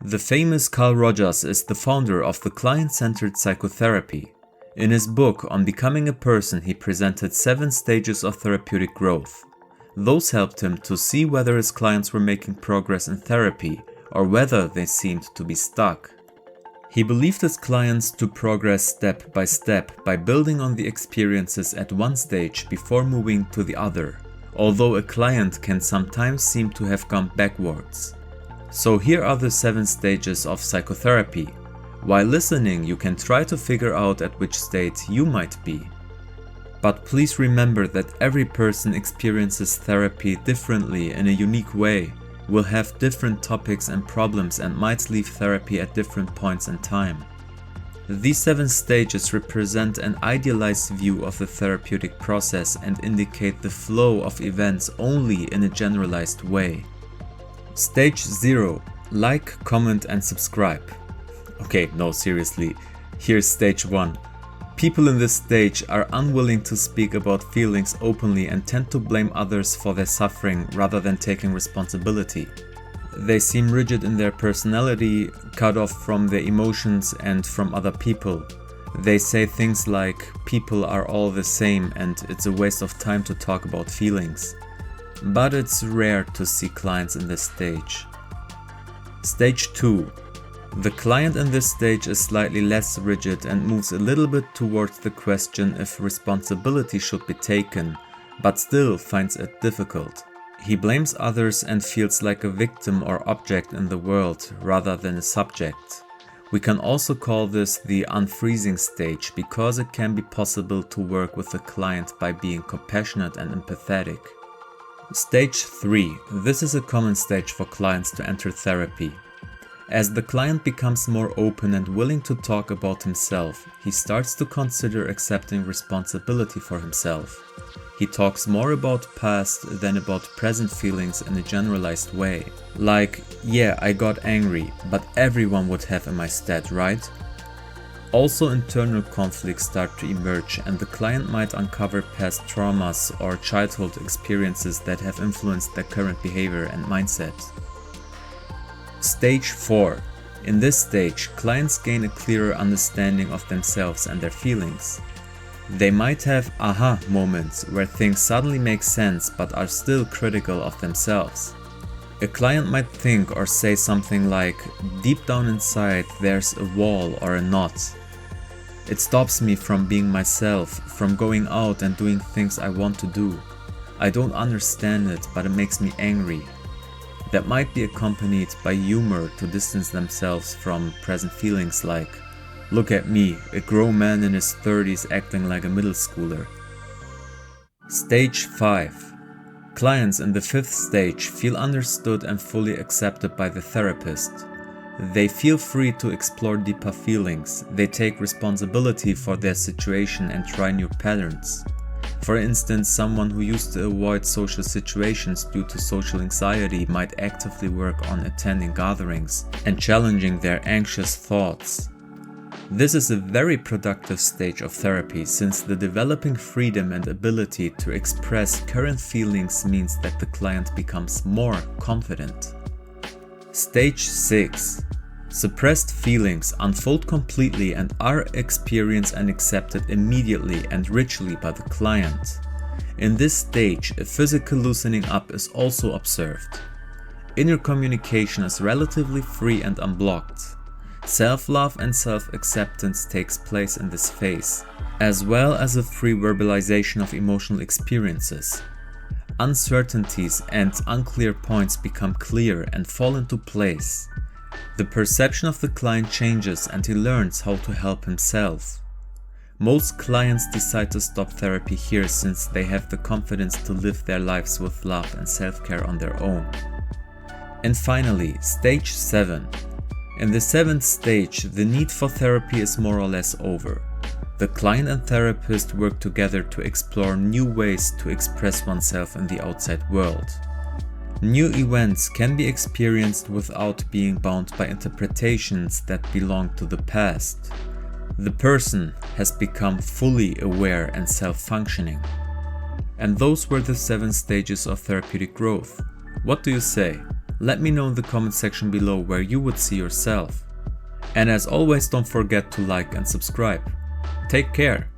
The famous Carl Rogers is the founder of the client-centered psychotherapy. In his book on becoming a person, he presented 7 stages of therapeutic growth. Those helped him to see whether his clients were making progress in therapy or whether they seemed to be stuck. He believed his clients to progress step by building on the experiences at one stage before moving to the other, although a client can sometimes seem to have gone backwards. So here are the 7 stages of psychotherapy. While listening, you can try to figure out at which state you might be. But please remember that every person experiences therapy differently in a unique way, will have different topics and problems, and might leave therapy at different points in time. These 7 stages represent an idealized view of the therapeutic process and indicate the flow of events only in a generalized way. Stage 0. Like, comment and subscribe. Okay, no, seriously. Here's stage 1. People in this stage are unwilling to speak about feelings openly and tend to blame others for their suffering rather than taking responsibility. They seem rigid in their personality, cut off from their emotions and from other people. They say things like, people are all the same and it's a waste of time to talk about feelings. But it's rare to see clients in this stage. Stage 2. The client in this stage is slightly less rigid and moves a little bit towards the question if responsibility should be taken, but still finds it difficult. He blames others and feels like a victim or object in the world rather than a subject. We can also call this the unfreezing stage because it can be possible to work with the client by being compassionate and empathetic. Stage 3. This is a common stage for clients to enter therapy. As the client becomes more open and willing to talk about himself, he starts to consider accepting responsibility for himself. He talks more about past than about present feelings in a generalized way. Like, yeah, I got angry, but everyone would have in my stead, right? Also, internal conflicts start to emerge and the client might uncover past traumas or childhood experiences that have influenced their current behavior and mindset. Stage 4. In this stage, clients gain a clearer understanding of themselves and their feelings. They might have aha moments where things suddenly make sense but are still critical of themselves. A client might think or say something like, deep down inside there's a wall or a knot. It stops me from being myself, from going out and doing things I want to do. I don't understand it, but it makes me angry. That might be accompanied by humor to distance themselves from present feelings like, look at me, a grown man in his 30s acting like a middle schooler. Stage 5. Clients in the 5th stage feel understood and fully accepted by the therapist. They feel free to explore deeper feelings. They take responsibility for their situation and try new patterns. For instance, someone who used to avoid social situations due to social anxiety might actively work on attending gatherings and challenging their anxious thoughts. This is a very productive stage of therapy since the developing freedom and ability to express current feelings means that the client becomes more confident. Stage 6. Suppressed feelings unfold completely and are experienced and accepted immediately and richly by the client. In this stage, a physical loosening up is also observed. Inner communication is relatively free and unblocked. Self-love and self-acceptance takes place in this phase, as well as a free verbalization of emotional experiences. Uncertainties and unclear points become clear and fall into place. The perception of the client changes and he learns how to help himself. Most clients decide to stop therapy here since they have the confidence to live their lives with love and self-care on their own. And finally, stage 7. In the 7th stage, the need for therapy is more or less over. The client and therapist work together to explore new ways to express oneself in the outside world. New events can be experienced without being bound by interpretations that belong to the past. The person has become fully aware and self-functioning. And those were the 7 stages of therapeutic growth. What do you say? Let me know in the comment section below where you would see yourself. And as always, don't forget to like and subscribe. Take care.